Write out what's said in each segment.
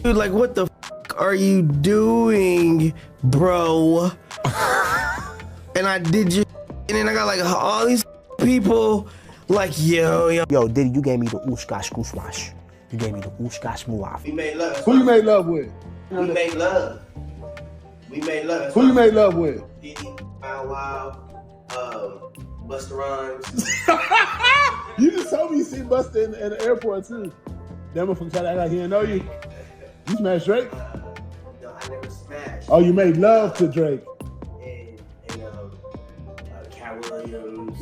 Dude, like, what the are you doing, bro? And I did you, and then I got like all these people like, yo. Yo, Diddy, you gave me the ooshkash gooshwash. You gave me the ooshkash muaf. We made love. Who you made love with? We made love. We made love. Who you made love with? Diddy, Wow, Busta Rhymes. You just told me you seen Busta in the airport too. That from trying to act like he didn't know you. You smashed Drake? No, I never smashed. Oh, you made love to Drake. And Cat Williams.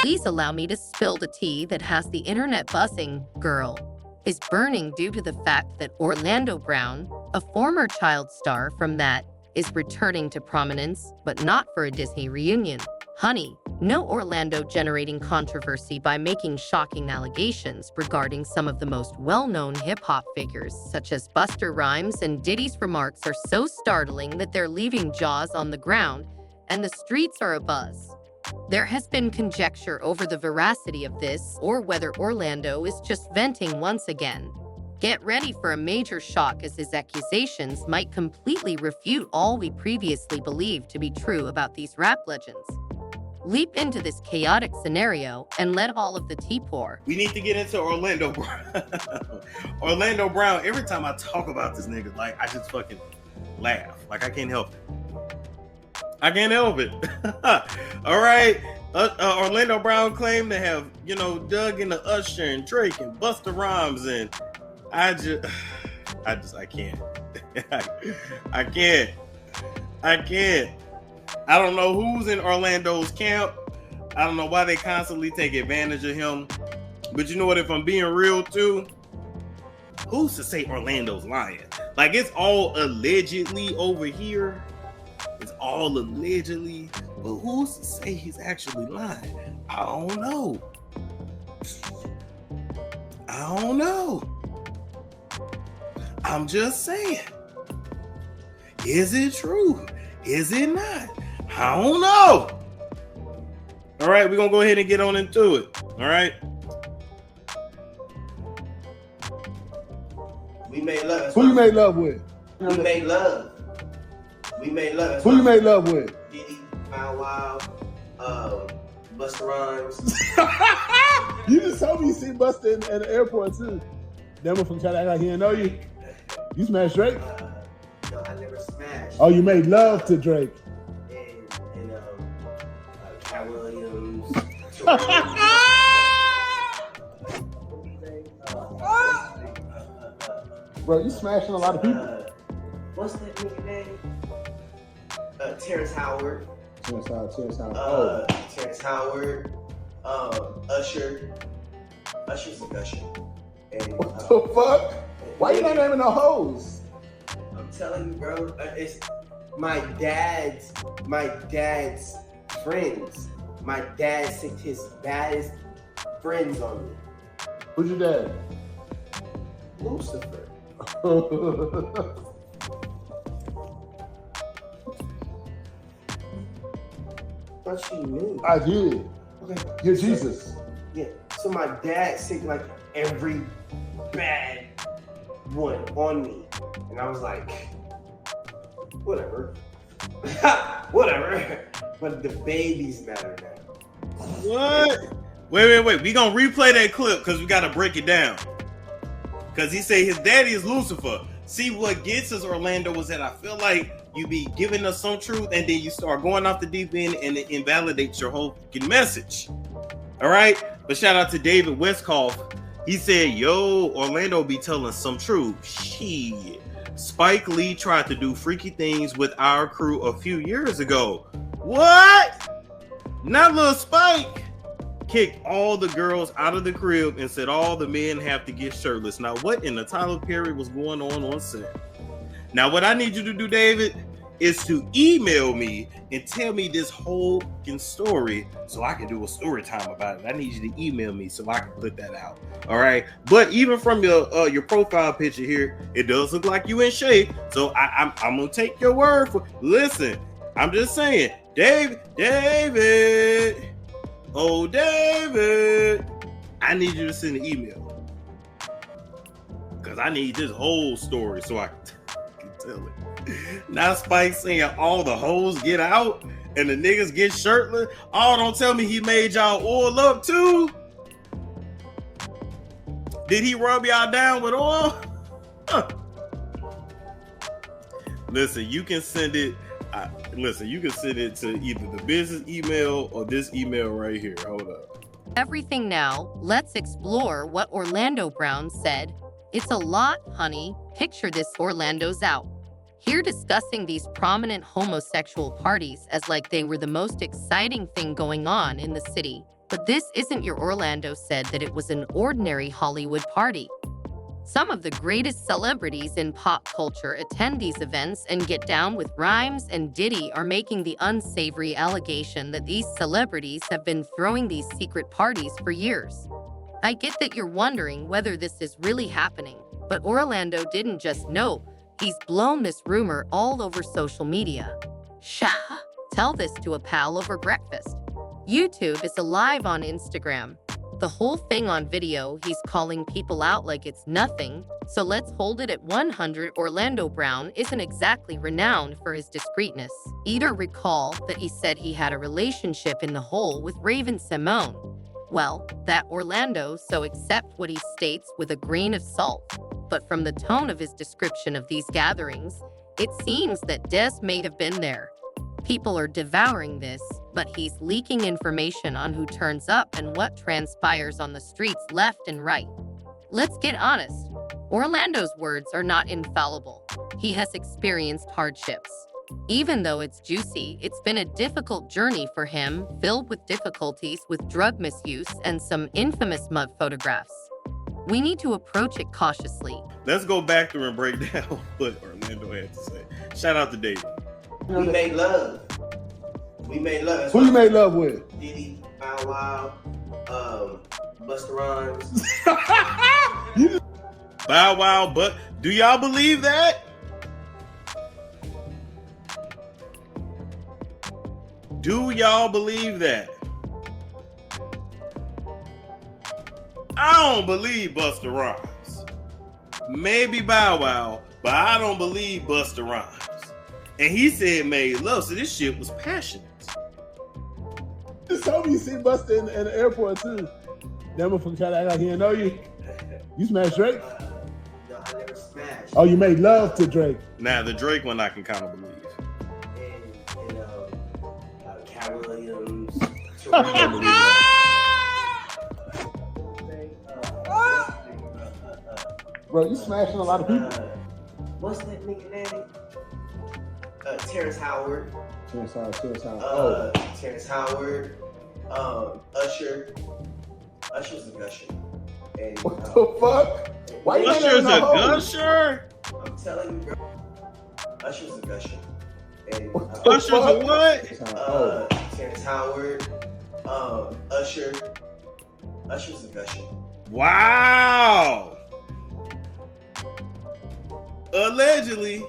Please allow me to spill the tea that has the internet buzzing. Girl is burning due to the fact that Orlando Brown, a former child star from that, is returning to prominence, but not for a Disney reunion. Honey, no Orlando generating controversy by making shocking allegations regarding some of the most well-known hip-hop figures, such as Busta Rhymes, and Diddy's remarks are so startling that they're leaving jaws on the ground, and the streets are abuzz. There has been conjecture over the veracity of this, or whether Orlando is just venting once again. Get ready for a major shock, as his accusations might completely refute all we previously believed to be true about these rap legends. Leap into this chaotic scenario and let all of the tea pour. We need to get into Orlando Brown. Orlando Brown, every time I talk about this nigga, like, I just fucking laugh. Like, I can't help it. I can't help it. All right. Orlando Brown claimed to have, dug into Usher and Drake and Busta Rhymes, and I can't. I can't. I don't know who's in Orlando's camp. I don't know why they constantly take advantage of him. But you know what? If I'm being real too, who's to say Orlando's lying? Like, it's all allegedly over here. It's all allegedly. But who's to say he's actually lying? I don't know. I'm just saying. Is it true? Is it not? I don't know. All right, we're going to go ahead and get on into it. All right. We made love. Who you made love with? We made love. We made love. Who you made love with? Diddy, Wow, Busta Rhymes. You just told me you seen Busta in the airport too. That from trying to act like he didn't know you. You smashed Drake? No, I never smashed. Oh, you made love to Drake. And Cat Williams. Bro, you smashing a lot of people. What's that nigga name? Terrence Howard. Terrence Howard. Terrence Howard. Usher. Usher's a gusher. And, what the fuck? Why you not naming no hoes? I'm telling you, bro. It's my dad's friends. My dad sent his baddest friends on me. Who's your dad? Lucifer. Thought you knew. I did. Okay. You're Jesus. Yeah. So my dad sent like every bad one on me, and I was like, whatever, whatever. But the baby's better now. What? Wait. We gonna replay that clip because we gotta break it down. Because he said his daddy is Lucifer. See, what gets us, Orlando, was that I feel like you be giving us some truth and then you start going off the deep end and it invalidates your whole fucking message. All right? But shout out to David Westcalf. He said, yo, Orlando be telling some truth. Shit. Spike Lee tried to do freaky things with our crew a few years ago. What? Not Lil Spike. Kicked all the girls out of the crib and said all the men have to get shirtless. Now, what in the Tyler Perry was going on set? Now, what I need you to do, David, is to email me and tell me this whole fucking story so I can do a story time about it. I need you to email me so I can put that out. All right. But even from your profile picture here, it does look like you in shape. So I'm gonna take your word for. Listen, I'm just saying, David. Oh, David, I need you to send an email. because I need this whole story so I can tell it. Now Spike saying all the hoes get out and the niggas get shirtless. Oh, don't tell me he made y'all oil up too. Did he rub y'all down with oil? Listen, you can send it. You can send it to either the business email or this email right here. Hold up. Everything now, let's explore what Orlando Brown said. It's a lot, honey. Picture this, Orlando's out here discussing these prominent homosexual parties as like they were the most exciting thing going on in the city. But this isn't your Orlando said that it was an ordinary Hollywood party. Some of the greatest celebrities in pop culture attend these events and get down with Rhymes and Diddy are making the unsavory allegation that these celebrities have been throwing these secret parties for years. I get that you're wondering whether this is really happening, but Orlando didn't just know. He's blown this rumor all over social media. Tell this to a pal over breakfast. YouTube is alive on Instagram. The whole thing on video, he's calling people out like it's nothing. So let's hold it at 100. Orlando Brown isn't exactly renowned for his discreetness. Either recall that he said he had a relationship in the hole with Raven Simone. Well, that Orlando, so accept what he states with a grain of salt. But from the tone of his description of these gatherings, it seems that Des may have been there. People are devouring this, but he's leaking information on who turns up and what transpires on the streets left and right. Let's get honest. Orlando's words are not infallible. He has experienced hardships. Even though it's juicy, it's been a difficult journey for him, filled with difficulties with drug misuse and some infamous mug photographs. We need to approach it cautiously. Let's go back through and break down what Orlando had to say. Shout out to David. We made love. We made love. That's Who you made love with? Diddy, Bow Wow, Busta Rhymes. Bow Wow, but do y'all believe that? Do y'all believe that? I don't believe Busta Rhymes. Maybe Bow Wow, but I don't believe Busta Rhymes. And he said made love, so this shit was passionate. You just told me you seen Busta in the airport too. That motherfucker tried to act like he didn't know you. You smashed Drake? No, I never smashed. Oh, you made love to Drake. Now the Drake one I can kind of believe. And Cat Williams. Bro, you smashing a lot of people. What's that nigga name? Terrence Howard. Terrence Howard. Terrence Howard. Usher. Usher's a gusher. And, What the fuck? Why you ain't Usher's having a no hoes? gusher? I'm telling you, bro. Usher's a gusher. And, What the Usher's a fuck? what? Terrence Howard. Usher. Usher's a gusher. Wow. Allegedly,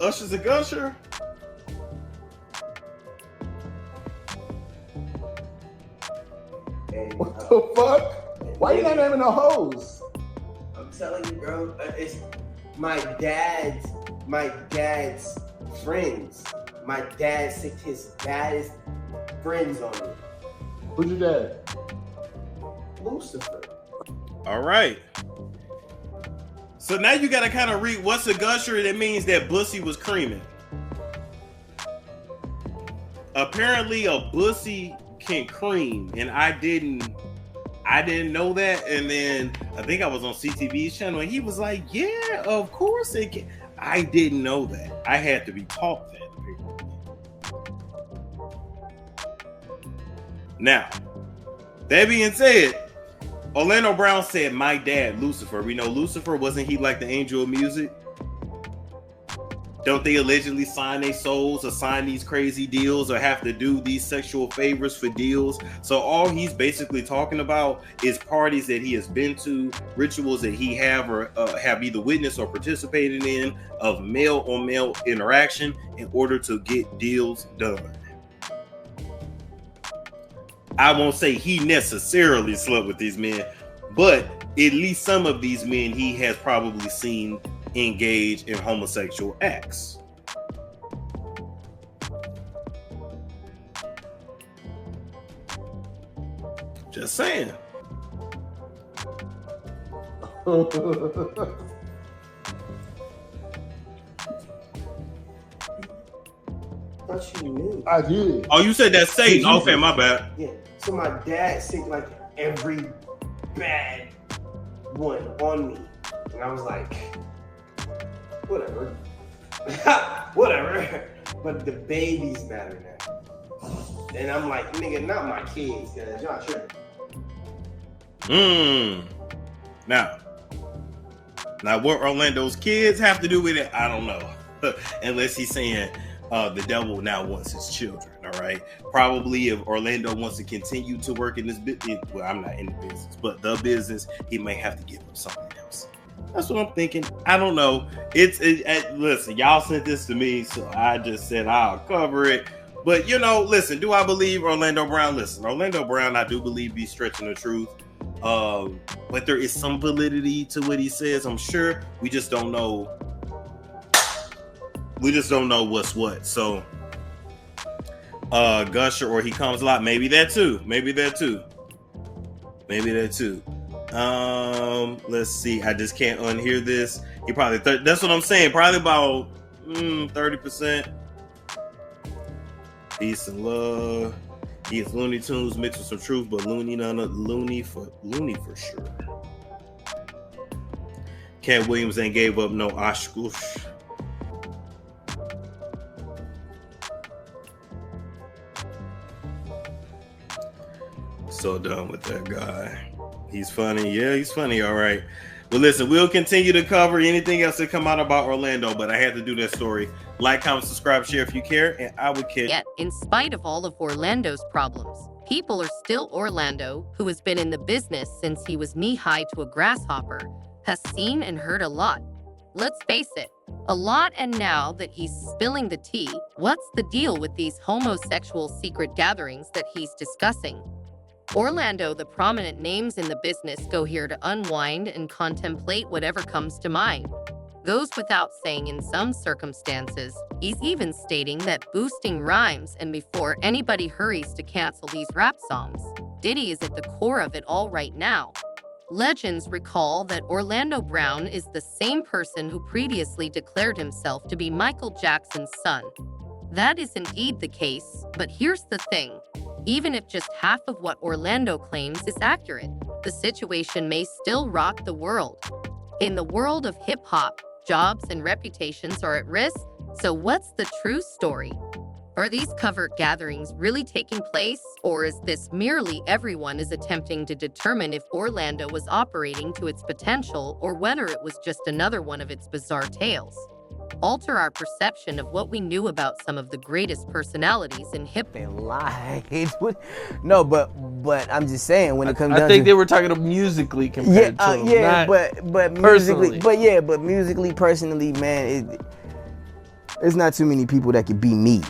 Usher's a gusher. And, What the fuck? Why you not having no hoes? I'm telling you, bro. It's my dad's friends. My dad sicked his baddest friends on me. Who's your dad? Lucifer. All right. So now you got to kind of read what's a gusher. That means that Bussy was creaming. Apparently a Bussy can cream, and I didn't know that. And then I think I was on CTV's channel, and he was like, "Yeah, of course it can." I didn't know that. I had to be taught that. Now, that being said, Orlando Brown said, "My dad, Lucifer." We know Lucifer, wasn't he like the angel of music? Don't they allegedly sign their souls or sign these crazy deals or have to do these sexual favors for deals? So all he's basically talking about is parties that he has been to, rituals that he have or have either witnessed or participated in of male-on-male interaction in order to get deals done. I won't say he necessarily slept with these men, but at least some of these men he has probably seen engage in homosexual acts. Just saying. Thought you knew. I did. Oh, you said that's Satan. Okay, my bad. Yeah. So my dad sent like every bad one on me, and I was like, whatever, whatever. But the babies matter now, and I'm like, nigga, not my kids, guys. Y'all tripping. Now, what Orlando's kids have to do with it, I don't know. Unless he's saying the devil now wants his children. All right. Probably if Orlando wants to continue to work in this business, well, I'm not in the business, but the business, he may have to give up something else. That's what I'm thinking. I don't know. Listen, y'all sent this to me, so I just said I'll cover it. But listen, do I believe Orlando Brown? Listen, Orlando Brown, I do believe he's stretching the truth. But there is some validity to what he says, I'm sure. We just don't know. We just don't know what's what. So Gusher, or he comes a lot. Maybe that too. Let's see. I just can't unhear this. He probably that's what I'm saying. Probably about 30%. Peace and love. He is Looney Tunes mixed with some truth, but loony for sure. Cat Williams ain't gave up no Oshkush. So done with that guy. He's funny. Yeah, he's funny. All right. Well, listen, we'll continue to cover anything else that come out about Orlando, but I had to do that story. Like, comment, subscribe, share if you care, and I would care. Yet, in spite of all of Orlando's problems, people are still Orlando, who has been in the business since he was knee-high to a grasshopper, has seen and heard a lot. Let's face it, a lot, and now that he's spilling the tea, what's the deal with these homosexual secret gatherings that he's discussing? Orlando, the prominent names in the business go here to unwind and contemplate whatever comes to mind. Goes without saying in some circumstances, he's even stating that boosting rhymes, and before anybody hurries to cancel these rap songs, Diddy is at the core of it all right now. Legends recall that Orlando Brown is the same person who previously declared himself to be Michael Jackson's son. That is indeed the case, but here's the thing. Even if just half of what Orlando claims is accurate, the situation may still rock the world. In the world of hip-hop, jobs and reputations are at risk, so what's the true story? Are these covert gatherings really taking place, or is this merely everyone is attempting to determine if Orlando was operating to its potential or whether it was just another one of its bizarre tales? Alter our perception of what we knew about some of the greatest personalities in hip. They lied. No, but I'm just saying when it comes down to. I think they were talking about musically compared to him, yeah, but musically, but musically, personally, man, there's not too many people that could be me.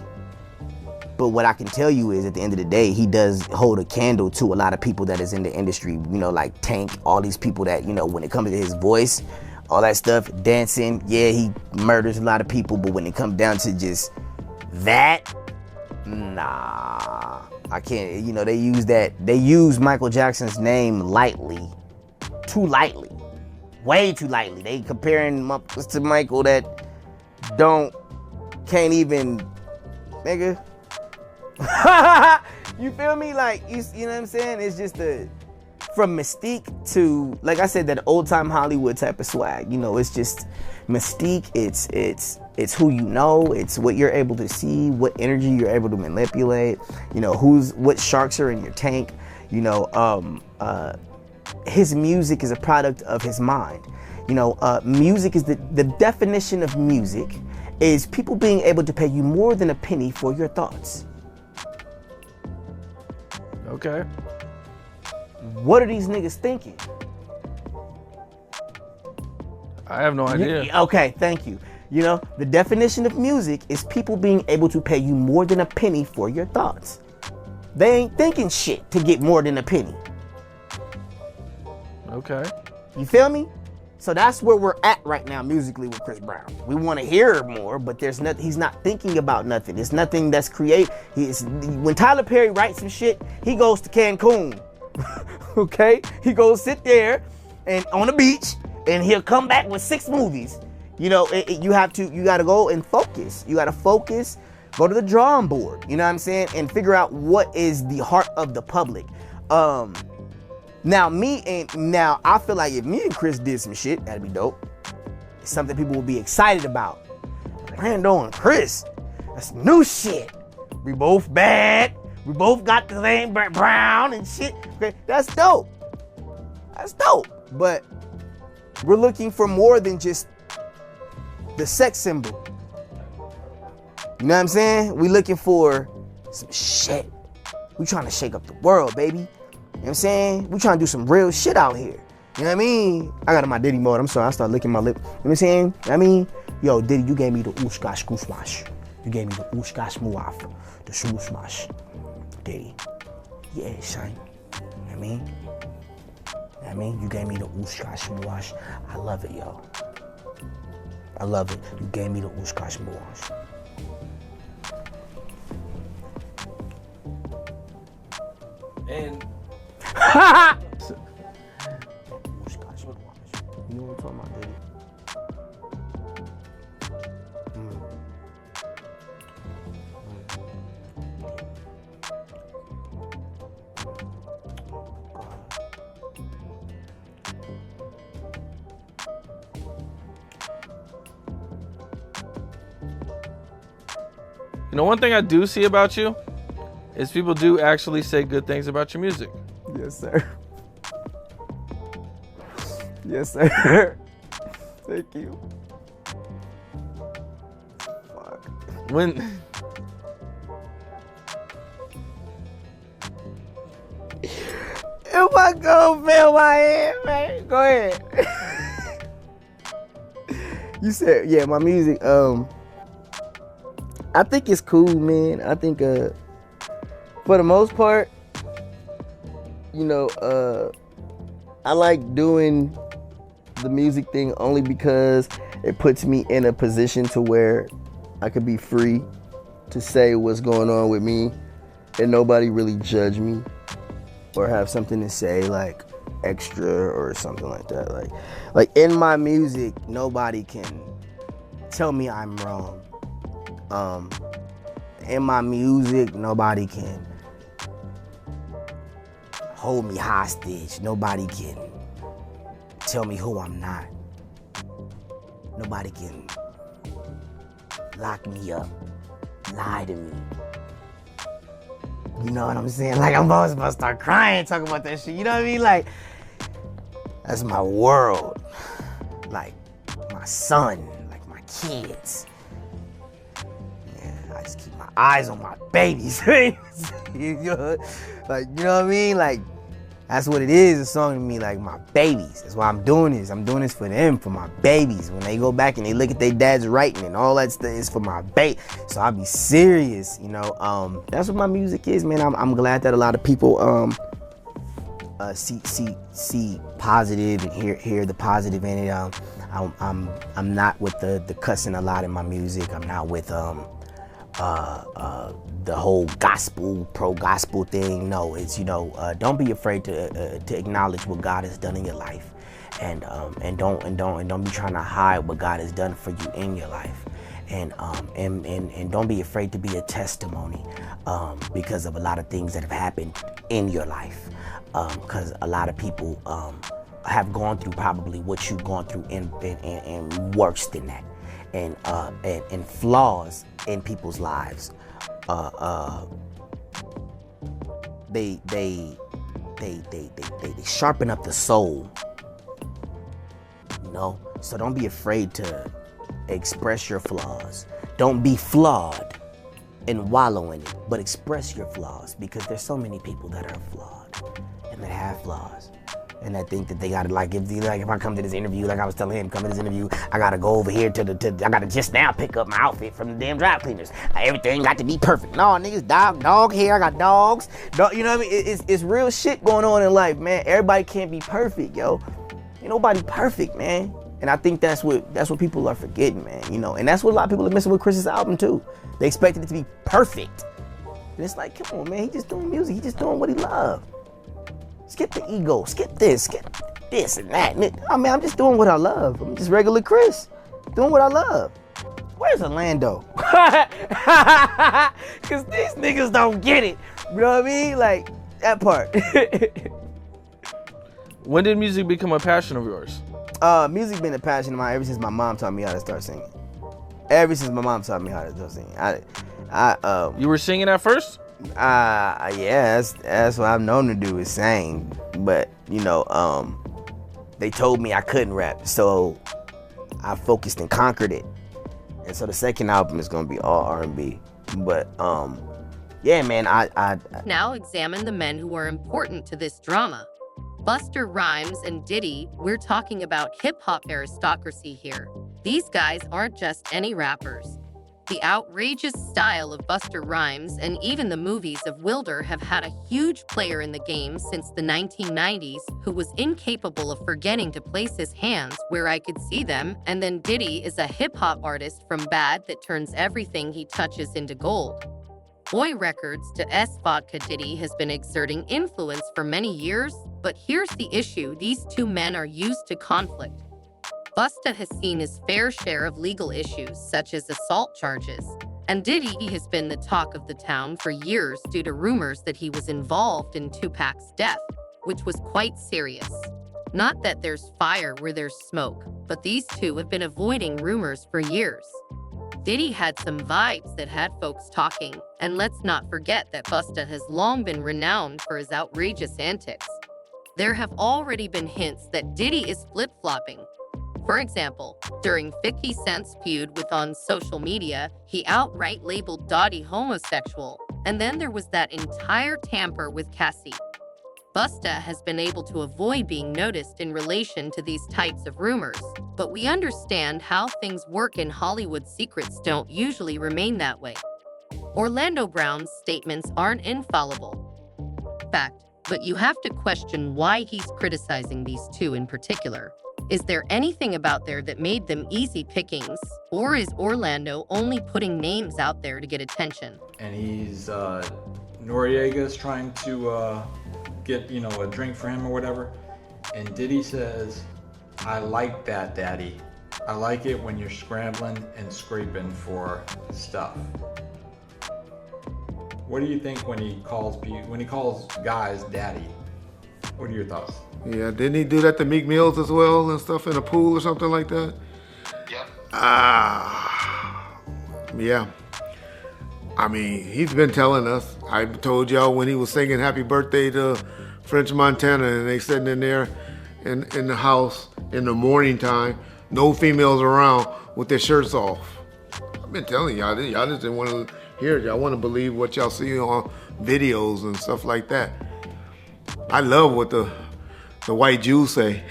But what I can tell you is, at the end of the day, he does hold a candle to a lot of people that is in the industry. Like Tank, all these people that when it comes to his voice. All that stuff, dancing, yeah, he murders a lot of people, but when it comes down to just that, nah, I can't, they use Michael Jackson's name lightly, too lightly, way too lightly. They comparing motherfuckers to Michael that can't even, nigga. You feel me? Like, you know what I'm saying? It's just from mystique to, like I said, that old time Hollywood type of swag. It's just mystique. It's who you know. It's what you're able to see, what energy you're able to manipulate. What sharks are in your tank. His music is a product of his mind. Music is the definition of music is people being able to pay you more than a penny for your thoughts. Okay. What are these niggas thinking? I have no idea. Okay, thank you. The definition of music is people being able to pay you more than a penny for your thoughts. They ain't thinking shit to get more than a penny. Okay. You feel me? So that's where we're at right now musically with Chris Brown. We want to hear more, but there's nothing. He's not thinking about nothing. There's nothing that's when Tyler Perry writes some shit, he goes to Cancun. Okay? He goes sit there and on the beach, and he'll come back with 6 movies. You know, you got to go and focus. You got to focus, go to the drawing board, you know what I'm saying? And figure out what is the heart of the public. Now I feel like if me and Chris did some shit, that'd be dope. It's something people would be excited about. Rando and Chris, that's new shit. We both bad. We both got the same brown and shit. Okay, that's dope. That's dope. But we're looking for more than just the sex symbol. You know what I'm saying? We looking for some shit. We trying to shake up the world, baby. You know what I'm saying? We trying to do some real shit out here. You know what I mean? I got in my Diddy mode. I'm sorry. I started licking my lip. You know what I'm saying? I mean, yo, Diddy, you gave me the ooshka skoosmash. You gave me the ooshka smooaf. The smooshmash. Diddy. Yeah, son. You know what I mean? I mean, you gave me the ooshka smooash. I love it, yo. I love it. You gave me the ooshka smooash. And you know what I'm talking about, Diddy? you know, one thing I do see about you is people do actually say good things about your music. Yes, sir. Yes, sir. Thank you. Fuck. When if I go fail my head, man, go ahead. You said, yeah, my music, I think it's cool, man. I think, for the most part, you know, I like doing the music thing only because it puts me in a position to where I could be free to say what's going on with me and nobody really judge me or have something to say like extra or something like that. Like in my music, nobody can tell me I'm wrong. In my music, nobody can hold me hostage. Nobody can tell me who I'm not. Nobody can lock me up, lie to me. You know what I'm saying? Like, I'm always about to start crying talking about that shit. You know what I mean? Like, that's my world. Like, my son, like my kids. Yeah, I just keep my eyes on my babies. You know, like, you know what I mean? Like, that's what it is, a song to me, like my babies. That's why I'm doing this. I'm doing this for them, for my babies. When they go back and they look at their dad's writing and all that stuff is for my baby. So I'll be serious, you know. That's what my music is, man. I'm glad that a lot of people see positive and hear the positive in it. I'm not with the cussing a lot in my music. I'm not with the whole gospel, pro-gospel thing. No, it's, you know, don't be afraid to acknowledge what God has done in your life, and don't be trying to hide what God has done for you in your life, and don't be afraid to be a testimony, because of a lot of things that have happened in your life, because a lot of people have gone through probably what you've gone through and worse than that, and flaws in people's lives. They sharpen up the soul, you know. So don't be afraid to express your flaws. Don't be flawed and wallow in it, but express your flaws, because there's so many people that are flawed and that have flaws. And I think that they gotta, like, if I come to this interview, like I was telling him, come to this interview, I gotta go over here I gotta just now pick up my outfit from the damn dry cleaners. Everything got to be perfect. No, niggas, dog hair, I got dogs. You know what I mean? It's real shit going on in life, man. Everybody can't be perfect, yo. Ain't nobody perfect, man. And I think that's what people are forgetting, man. You know, and that's what a lot of people are missing with Chris's album too. They expected it to be perfect. And it's like, come on, man, he just doing music. He just doing what he loves. Skip the ego, skip this and that. I mean, I'm just doing what I love. I'm just regular Chris, doing what I love. Where's Orlando? Cause these niggas don't get it. You know what I mean? Like, that part. When did music become a passion of yours? Music been a passion of mine ever since my mom taught me how to start singing. Ever since my mom taught me how to start singing. You were singing at first? Yeah, that's what I'm known to do is sing. But, you know, they told me I couldn't rap, so I focused and conquered it. And so the second album is gonna be all R&B. But yeah, man, I Now examine the men who are important to this drama. Busta Rhymes and Diddy, we're talking about hip-hop aristocracy here. These guys aren't just any rappers. The outrageous style of Busta Rhymes and even the movies of Wilder have had a huge player in the game since the 1990s who was incapable of forgetting to place his hands where I could see them, and then Diddy is a hip-hop artist from Bad that turns everything he touches into gold. Boy Records to S Vodka Diddy has been exerting influence for many years, but here's the issue: these two men are used to conflict. Busta has seen his fair share of legal issues, such as assault charges, and Diddy has been the talk of the town for years due to rumors that he was involved in Tupac's death, which was quite serious. Not that there's fire where there's smoke, but these two have been avoiding rumors for years. Diddy had some vibes that had folks talking, and let's not forget that Busta has long been renowned for his outrageous antics. There have already been hints that Diddy is flip-flopping. For example, during 50 Cent's feud with on social media, he outright labeled Dottie homosexual, and then there was that entire tamper with Cassie. Busta has been able to avoid being noticed in relation to these types of rumors, but we understand how things work in Hollywood. Secrets don't usually remain that way. Orlando Brown's statements aren't infallible. Fact, but you have to question why he's criticizing these two in particular. Is there anything about there that made them easy pickings, or is Orlando only putting names out there to get attention? And he's, Noriega's trying to get, a drink for him or whatever. And Diddy says, I like that, daddy. I like it when you're scrambling and scraping for stuff. What do you think when he calls guys daddy? What are your thoughts? Yeah, didn't he do that to Meek Mills as well and stuff in a pool or something like that? Yep. Yeah. I mean, he's been telling us. I told y'all when he was singing Happy Birthday to French Montana and they sitting in there in the house in the morning time, no females around with their shirts off. I've been telling y'all just didn't want to hear it. Y'all want to believe what y'all see on videos and stuff like that. I love what the white Jew say.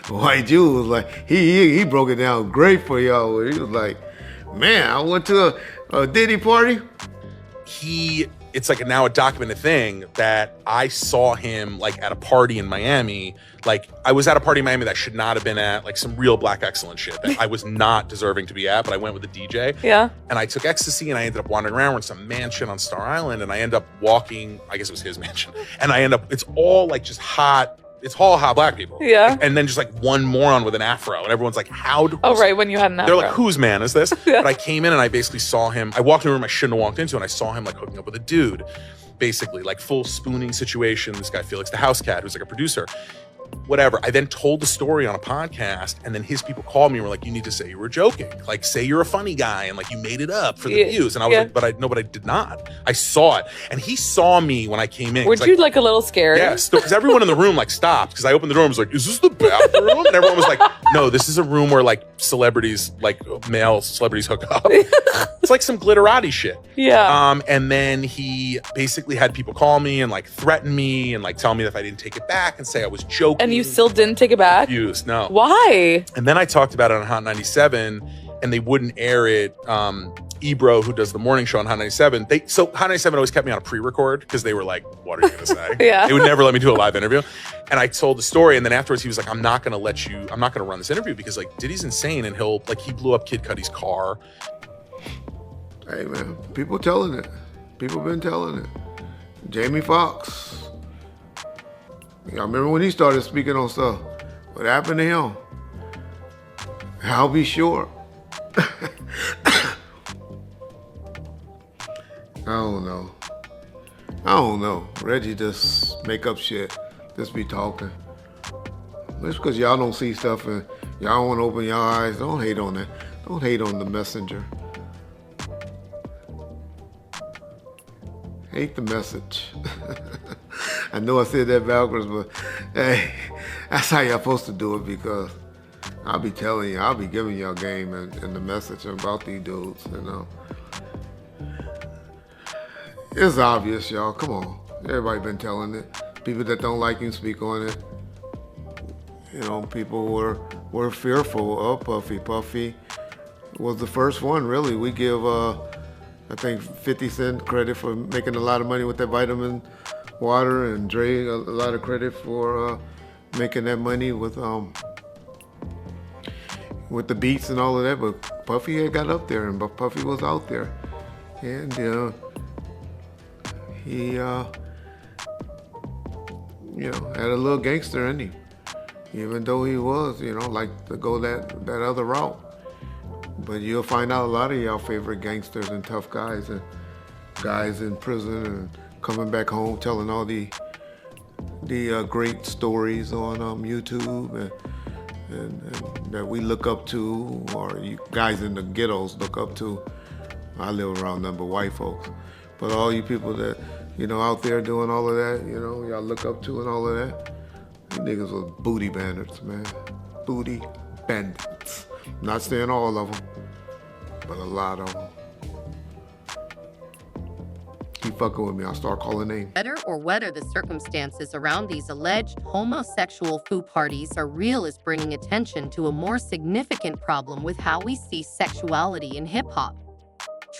The white Jew was like, he broke it down great for y'all. He was like, man, I went to a Diddy party. It's like now a documented thing that I saw him like at a party in Miami. Like I was at a party in Miami that I should not have been at, like some real black excellence shit that I was not deserving to be at, but I went with the DJ. Yeah. And I took ecstasy and I ended up wandering around. We're in some mansion on Star Island and I end up walking, I guess it was his mansion. And it's all like just hot. It's all hot black people. Yeah. And then just like one moron with an afro. And everyone's like, right, when you had an afro. They're like, whose man is this? Yeah. But I came in and I basically saw him. I walked in a room I shouldn't have walked into and I saw him like hooking up with a dude. Basically, like full spooning situation. This guy, Felix the House Cat, who's like a producer. Whatever. I then told the story on a podcast and then his people called me and were like, you need to say you were joking. Like say you're a funny guy and like you made it up for the views. And I was like, but I did not. I saw it. And he saw me when I came in. Were you like a little scared? Yes, because everyone in the room like stopped because I opened the door and was like, is this the bathroom? And everyone was like, no, this is a room where like celebrities, like male celebrities hook up. It's like some glitterati shit. Yeah. And then he basically had people call me and like threaten me and like tell me that if I didn't take it back and say I was joking. And you still didn't take it back? No. Why? And then I talked about it on Hot 97 and they wouldn't air it. Ebro, who does the morning show on Hot 97, so Hot 97 always kept me on a pre-record because they were like, what are you gonna say? Yeah. They would never let me do a live interview. And I told the story, and then afterwards he was like, I'm not gonna run this interview because like Diddy's insane, and he blew up Kid Cudi's car. Hey man, people telling it. People been telling it. Jamie Foxx. Y'all remember when he started speaking on stuff? What happened to him? I'll be sure. I don't know. Reggie just make up shit. Just be talking. Just because y'all don't see stuff and y'all want to open your eyes, don't hate on that. Don't hate on the messenger. Hate the message. I know I said that backwards, but hey, that's how y'all supposed to do it because I'll be telling you, I'll be giving y'all game and the message about these dudes, you know. It's obvious, y'all. Come on. Everybody been telling it. People that don't like him speak on it. You know, people were fearful of Puffy. Puffy was the first one, really. We give, I think, 50 Cent credit for making a lot of money with that vitamin water, and Dre a lot of credit for making that money with the beats and all of that. But Puffy had got up there, and Puffy was out there, and he had a little gangster in him, even though he was, like to go that other route. But you'll find out a lot of y'all favorite gangsters and tough guys and guys in prison and coming back home telling all the great stories on YouTube and that we look up to, or you guys in the ghettos look up to. I live around them, but white folks. But all you people that, out there doing all of that, y'all look up to and all of that, you niggas was booty bandits, man. Booty bandits. I'm not saying all of them, but a lot of them. Keep fucking with me, I'll start calling names. Whether the circumstances around these alleged homosexual foo parties are real is bringing attention to a more significant problem with how we see sexuality in hip-hop.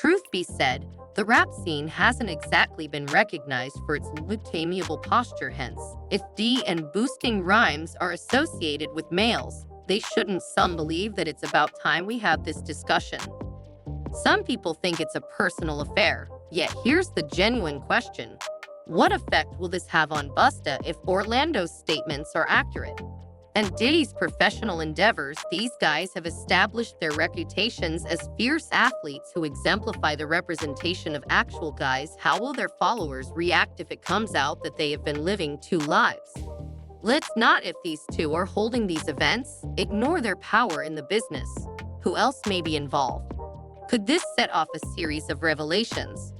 Truth be said, the rap scene hasn't exactly been recognized for its amiable posture. Hence, if D and Busta Rhymes are associated with males, they shouldn't. Some believe that it's about time we have this discussion. Some people think it's a personal affair, yet here's the genuine question. What effect will this have on Busta if Orlando's statements are accurate? And Diddy's professional endeavors, these guys have established their reputations as fierce athletes who exemplify the representation of actual guys. How will their followers react if it comes out that they have been living two lives? Let's not, if these two are holding these events, ignore their power in the business. Who else may be involved? Could this set off a series of revelations?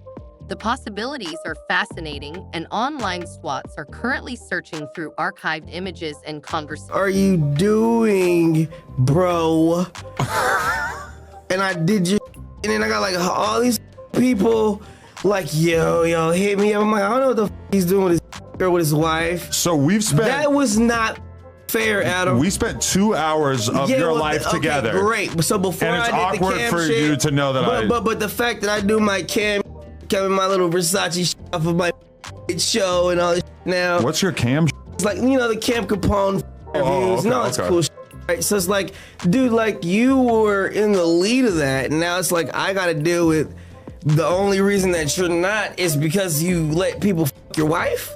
The possibilities are fascinating, and online SWATs are currently searching through archived images and conversations. Are you doing, bro? And I did your and then I got like all these people like, yo, hit me up. I'm like, I don't know what the he's doing with his girl with his wife. So we've spent... That was not fair, Adam. We spent 2 hours of your life together. Great. So before and it's I did awkward the cam for shit, you to know that but the fact that I do my cam in my little Versace shit off of my show and all this now. What's your cam? It's like, the Cam Capone reviews. It's cool shit, right? So it's like, dude, like you were in the lead of that, and now it's like I gotta deal with the only reason that you're not is because you let people fuck your wife?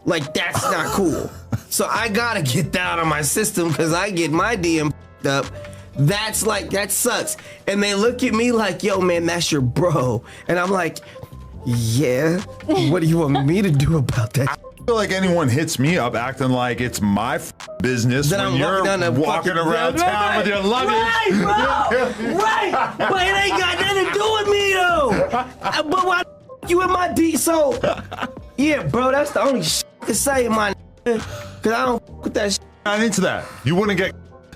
Like, that's not cool. So I gotta get that out of my system because I get my DM fucked up. That's like, that sucks. And they look at me like, yo, man, that's your bro. And I'm like, yeah, what do you want me to do about that? I feel like anyone hits me up acting like it's my business then when I'm you're walking around town with your luggage. Right, bro. Right. But it ain't got nothing to do with me, though. But why you in my D? So, yeah, bro, that's the only shit I can say, my nigga. Because I don't fuck with that shit. Not into that. You wouldn't get...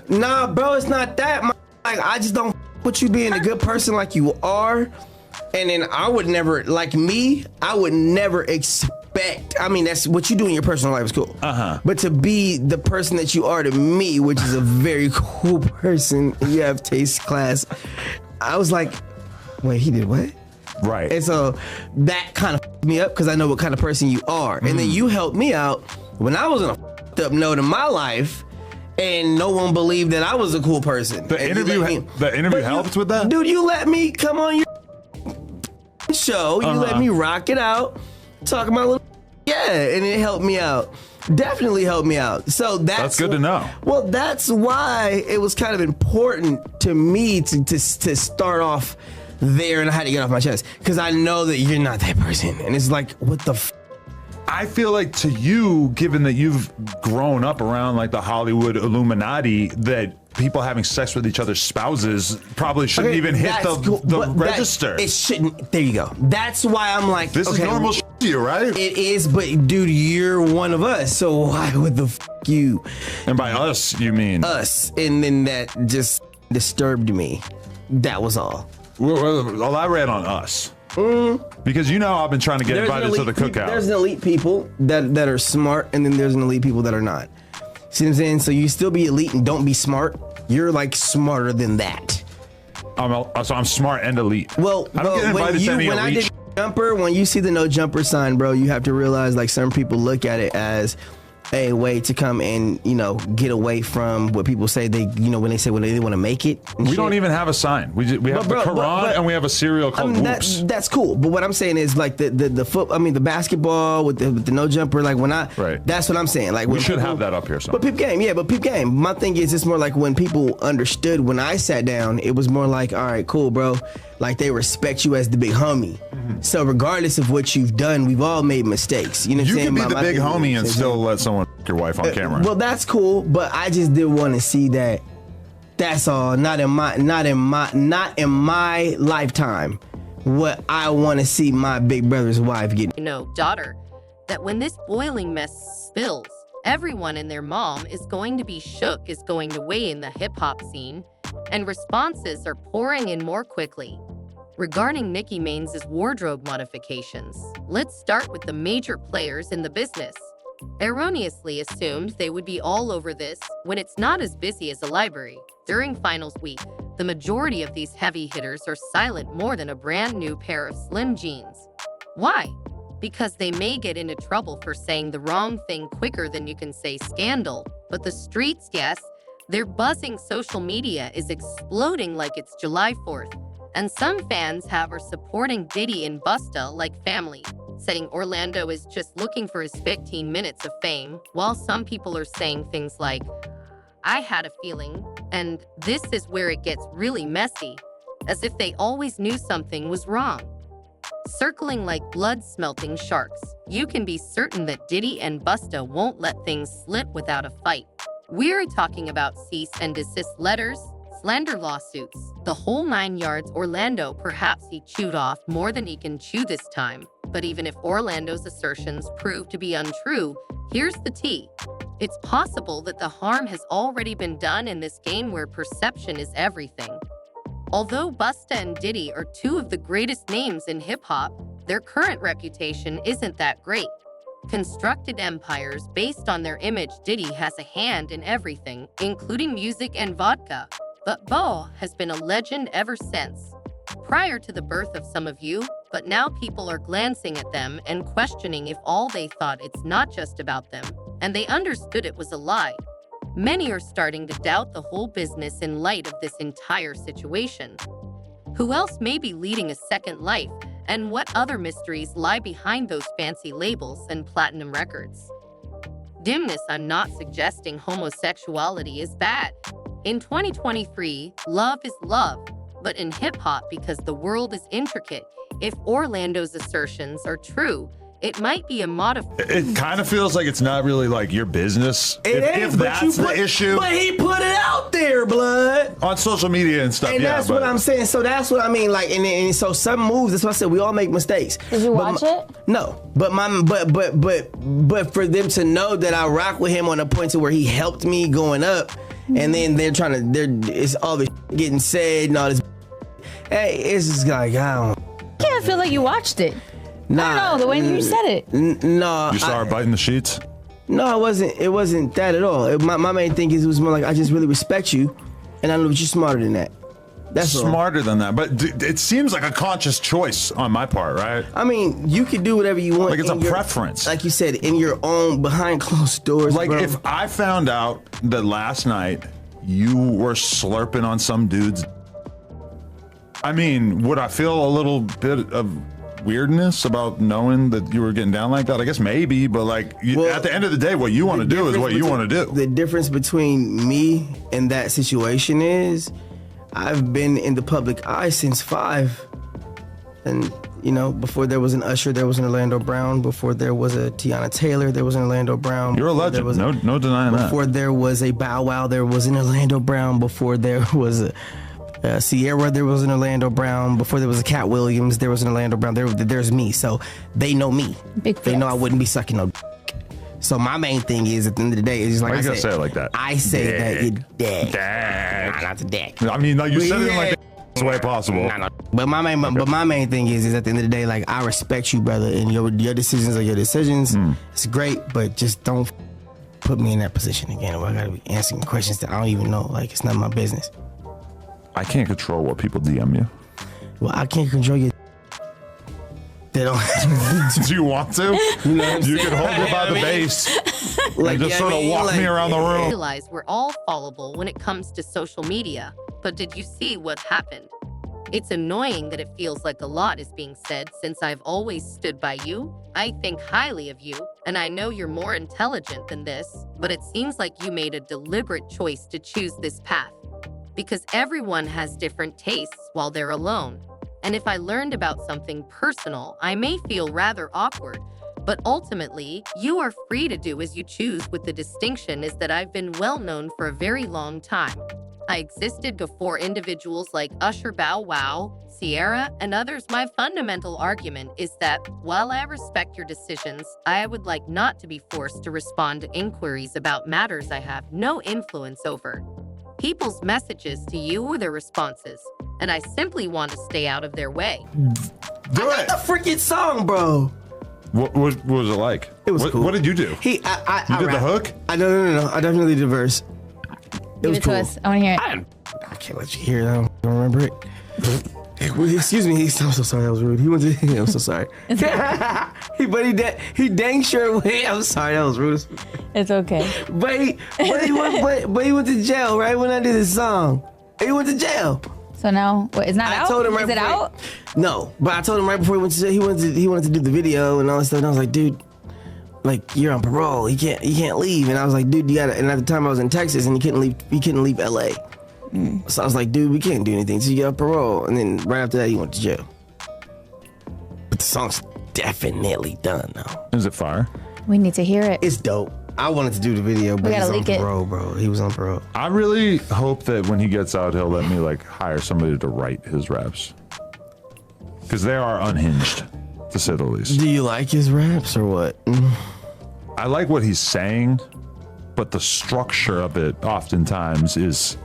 Nah, bro, it's not that. Like, I just don't put you being a good person like you are. And then I would never, like me, I would never expect respect. I mean, that's what you do in your personal life is cool. Uh-huh. But to be the person that you are to me, which is a very cool person, you have taste, class. I was like, wait, he did what? Right. And so that kind of f***ed me up because I know what kind of person you are. And then you helped me out when I was in a f***ed up note in my life and no one believed that I was a cool person. The interview helped with that? Dude, you let me come on your show. You let me rock it out, talk about little and it helped me out. Definitely helped me out. So that's good to know. Well, that's why it was kind of important to me to start off there, and I had to get off my chest because I know that you're not that person, and it's like, what the I feel like to you, given that you've grown up around like the Hollywood Illuminati, that people having sex with each other's spouses probably shouldn't even hit the register. It shouldn't. There you go. That's why I'm like, this is normal shit to you, right? It is, but dude, you're one of us, so why would the you? And by us, you mean? Us. And then that just disturbed me. That was all. Elaborate on us. Because I've been trying to get invited to the cookout. There's an elite people that are smart, and then there's an elite people that are not. See what I'm saying? So you still be elite and don't be smart. You're like smarter than that. So I'm smart and elite. Well, I don't get invited to any elite. When I did jumper, when you see the no jumper sign, bro, you have to realize like some people look at it as a way to come and get away from what people say they when they say when they want to make it. We don't even have a sign. We have the Quran and we have a cereal called Whoops. That's cool. But what I'm saying is like the basketball with the no jumper. Like that's what I'm saying. Like we should have that up here. But peep game. My thing is it's more like when people understood when I sat down, it was more like, all right, cool, bro. Like they respect you as the big homie. Mm-hmm. So regardless of what you've done, we've all made mistakes. You know what I'm saying? You can be the big homie and still let someone your wife on camera. Well, that's cool, but I just didn't want to see that. That's all. Not in my lifetime. What I want to see my big brother's wife get. Daughter, that when this boiling mess spills, everyone and their mom is going to be shook, is going to weigh in the hip-hop scene, and responses are pouring in more quickly. Regarding Nicki Minaj's wardrobe modifications, let's start with the major players in the business. Erroneously assumed they would be all over this when it's not as busy as a library. During finals week, the majority of these heavy hitters are silent more than a brand new pair of slim jeans. Why? Because they may get into trouble for saying the wrong thing quicker than you can say scandal. But the streets, yes, their buzzing social media is exploding like it's July 4th. And some fans are supporting Diddy and Busta like family, saying Orlando is just looking for his 15 minutes of fame, while some people are saying things like, I had a feeling, and this is where it gets really messy, as if they always knew something was wrong. Circling like blood-smelting sharks, you can be certain that Diddy and Busta won't let things slip without a fight. We're talking about cease and desist letters, slander lawsuits, the whole 9 yards. Orlando, perhaps he chewed off more than he can chew this time. But even if Orlando's assertions prove to be untrue, here's the tea. It's possible that the harm has already been done in this game where perception is everything. Although Busta and Diddy are two of the greatest names in hip-hop, their current reputation isn't that great. Constructed empires based on their image, Diddy has a hand in everything, including music and vodka. But Bo has been a legend ever since. Prior to the birth of some of you, but now people are glancing at them and questioning if all they thought it's not just about them, and they understood it was a lie. Many are starting to doubt the whole business in light of this entire situation. Who else may be leading a second life, and what other mysteries lie behind those fancy labels and platinum records? Dimness, I'm not suggesting homosexuality is bad. In 2023, love is love, but in hip-hop, because the world is intricate, if Orlando's assertions are true, it might be a It kind of feels like it's not really like your business. If that's the issue. But he put it out there, blood. On social media and stuff. And that's what I'm saying. So that's what I mean. Like, and so some moves. That's what I said. We all make mistakes. Did you watch it? No. But for them to know that I rock with him on a point to where he helped me going up, and then it's all this getting said and all this. Hey, it's just like, I don't. I can't feel like you watched it. Nah, I don't know, the way you said it. No. You saw her biting the sheets? No, it wasn't that at all. My main thing is it was more like I just really respect you, and I know that you're smarter than that. That's smarter than that, but it seems like a conscious choice on my part, right? I mean, you can do whatever you want. Like it's a preference. Like you said, in your own behind closed doors. Like bro. if I found out that last night you were slurping on some dude's, I mean, would I feel a little bit of weirdness about knowing that you were getting down like that? I guess maybe, but like at the end of the day, what you want to do is what you want to do. The difference between me and that situation is I've been in the public eye since 5. And, you know, before there was an Usher, there was an Orlando Brown. Before there was a Tiana Taylor, there was an Orlando Brown. You're a legend. No denying that. Before there was a Bow Wow, there was an Orlando Brown. Before there was a Sierra, there was an Orlando Brown. Before there was a Cat Williams, there was an Orlando Brown. There's me. So they know me. They know I wouldn't be sucking no dick. So my main thing is, at the end of the day, is just like Why I you said. Gotta say it like that? I say that you dick. Dick. Not the dick. I mean, like you said it in like the way possible. No. But my main thing is at the end of the day, like I respect you, brother, and your decisions are your decisions. It's great, but just don't put me in that position again where I gotta be answering questions that I don't even know. Like it's not my business. I can't control what people DM you. Well, I can't control your. They don't. Do you want to? You know you can hold it by the base. Like just sort of walk me around the I room. realize we're all fallible when it comes to social media, but did you see what happened? It's annoying that it feels like a lot is being said since I've always stood by you. I think highly of you, and I know you're more intelligent than this, but it seems like you made a deliberate choice to choose this path. Because everyone has different tastes while they're alone. And if I learned about something personal, I may feel rather awkward. But ultimately, you are free to do as you choose, with the distinction is that I've been well known for a very long time. I existed before individuals like Usher, Bow Wow, Sierra, and others. My fundamental argument is that while I respect your decisions, I would like not to be forced to respond to inquiries about matters I have no influence over. People's messages to you or their responses, and I simply want to stay out of their way. Do it. The freaking song, bro. What was it like? It was cool. What did you do? You did the hook? No. I definitely did the verse. Give it to us. I want to hear it. I can't let you hear it. I don't remember it. Excuse me. I'm so sorry. That was rude. He went to. I'm so sorry. He dang sure went. I'm sorry. That was rude. It's okay. But he went to jail right when I did this song. He went to jail. So now, it's not out? Told him Is it out? No, but I told him right before he went to jail, he wanted to do the video and all that stuff. And I was like, dude, like you're on parole. You can't leave. And I was like, dude, you gotta. And at the time I was in Texas and he couldn't leave LA. So I was like, dude, we can't do anything till you get on parole. And then right after that, he went to jail. But the song's definitely done now. Is it fire? We need to hear it. It's dope. I wanted to do the video, but he's on parole, it. bro. He was on parole. I really hope that when he gets out, he'll let me like hire somebody to write his raps. Because they are unhinged, to say the least. Do you like his raps or what? I like what he's saying, but the structure of it oftentimes is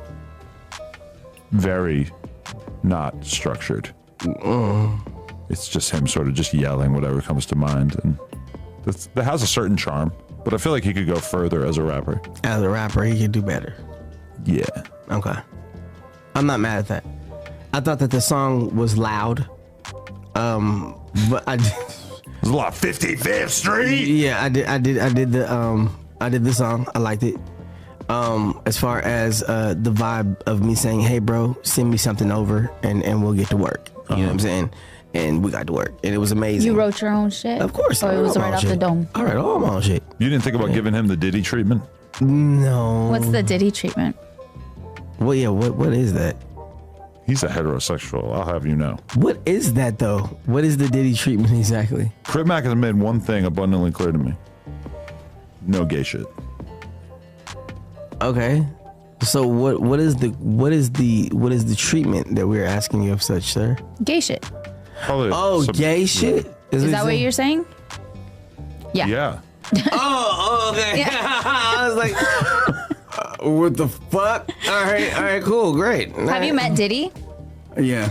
very not structured. It's just him sort of just yelling whatever comes to mind. And that has a certain charm. But I feel like he could go further as a rapper. As a rapper, he could do better. Yeah. Okay. I'm not mad at that. I thought that the song was loud. But I did. There's a lot of 55th Street. Yeah, I did the song. I liked it. As far as the vibe of me saying, hey bro, send me something over and we'll get to work. You know what I'm saying? And we got to work, and it was amazing. You wrote your own shit? Of course. Or it was right off the dome? All right, all my own shit. You didn't think about giving him the Diddy treatment? No. What's the Diddy treatment? Well, yeah, what is that? He's a heterosexual, I'll have you know. What is that, though? What is the Diddy treatment exactly? Crip Mac has made one thing abundantly clear to me. No gay shit. Okay. So what is the treatment that we're asking you of such, sir? Gay shit. Probably gay shit? Is that what you're saying? Yeah. Yeah. Oh, okay. Yeah. I was like, what the fuck? All right, cool, great. Have you met Diddy? Yeah.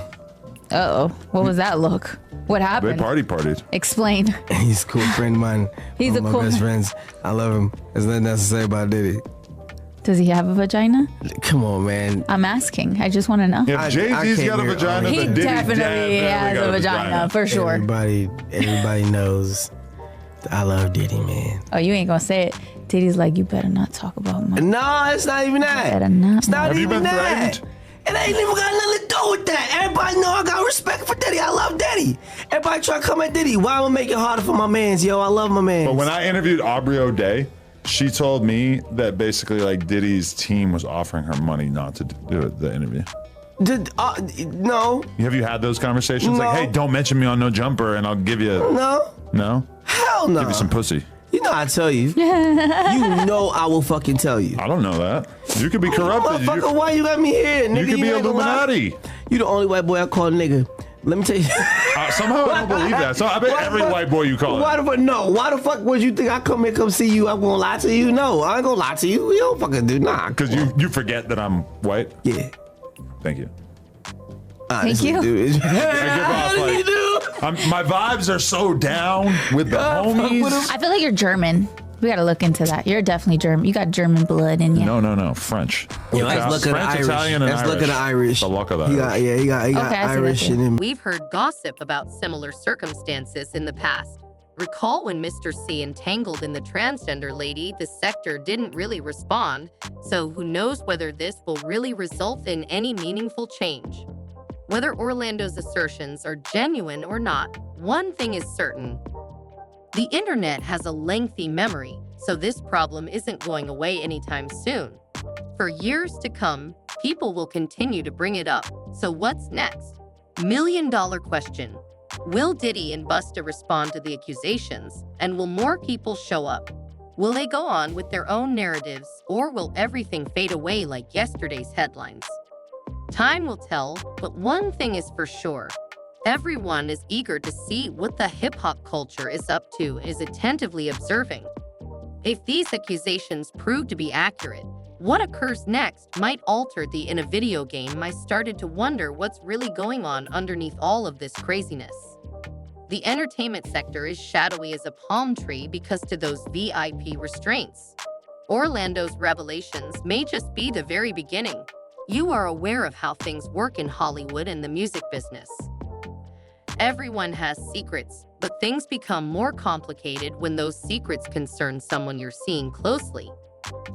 Uh-oh. What was that look? What happened? They partied. Explain. He's a cool friend of mine. He's One a of cool my best friends. I love him. There's nothing else to say about Diddy. Does he have a vagina? Come on, man. I'm asking. I just want to know. If Jay-Z's got a vagina, He then Diddy definitely has a vagina, for sure. Everybody knows that I love Diddy, man. Oh, you ain't gonna say it. Diddy's like, you better not talk about my. No, it's not even that. Better not. It's not Have you even been that. threatened? It ain't even got nothing to do with that. Everybody know I got respect for Diddy. I love Diddy. Everybody try to come at Diddy. Why am I make it harder for my mans, yo? I love my mans. But when I interviewed Aubrey O'Day, she told me that basically like Diddy's team was offering her money not to do the interview. No. Have you had those conversations? No. Like, hey, don't mention me on No Jumper and I'll give you. No. No? Hell no. Give you some pussy. You know I tell you. You know I will fucking tell you. I don't know that. You could be corrupted. Motherfucker, why you got me here, nigga? You could be ain't gonna lie. Illuminati. You the only white boy I call nigga. Let me tell you. Somehow I don't believe that. So I bet every white boy you call Why it. Why the fuck would you think I come here, come see you? I'm gonna lie to you? No, I ain't gonna lie to you. You don't fucking do. Nah. Because you forget that I'm white? Yeah. Thank you. Thank you. Dude. My vibes are so down with the homies. I feel like you're German. We gotta look into that. You're definitely German. You got German blood in you. No. French. Yo, let's look at French, Irish. Italian, and Let's Irish. look at the Irish. The luck of the He Irish. got Okay, I see Irish that in him. We've heard gossip about similar circumstances in the past. Recall when Mr. C entangled in the transgender lady, the sector didn't really respond, so who knows whether this will really result in any meaningful change. Whether Orlando's assertions are genuine or not, one thing is certain. The internet has a lengthy memory, so this problem isn't going away anytime soon. For years to come, people will continue to bring it up. So what's next? $1,000,000 question. Will Diddy and Busta respond to the accusations? And will more people show up? Will they go on with their own narratives, or will everything fade away like yesterday's headlines? Time will tell, but one thing is for sure. Everyone is eager to see what the hip-hop culture is up to, is attentively observing. If these accusations prove to be accurate, what occurs next might alter the in a video game. I started to wonder what's really going on underneath all of this craziness. The entertainment sector is shadowy as a palm tree because to those VIP restraints. Orlando's revelations may just be the very beginning. You are aware of how things work in Hollywood and the music business. Everyone has secrets, but things become more complicated when those secrets concern someone you're seeing closely.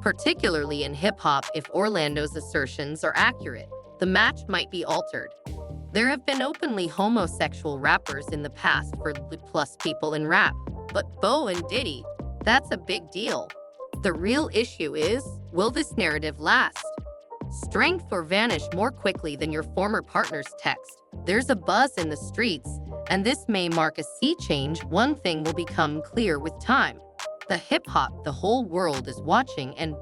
Particularly in hip-hop, if Orlando's assertions are accurate, the match might be altered. There have been openly homosexual rappers in the past for plus people in rap, but Bo and Diddy, that's a big deal. The real issue is, will this narrative last? Strength or vanish more quickly than your former partner's text. There's a buzz in the streets, and this may mark a sea change. One thing will become clear with time. The hip-hop the whole world is watching and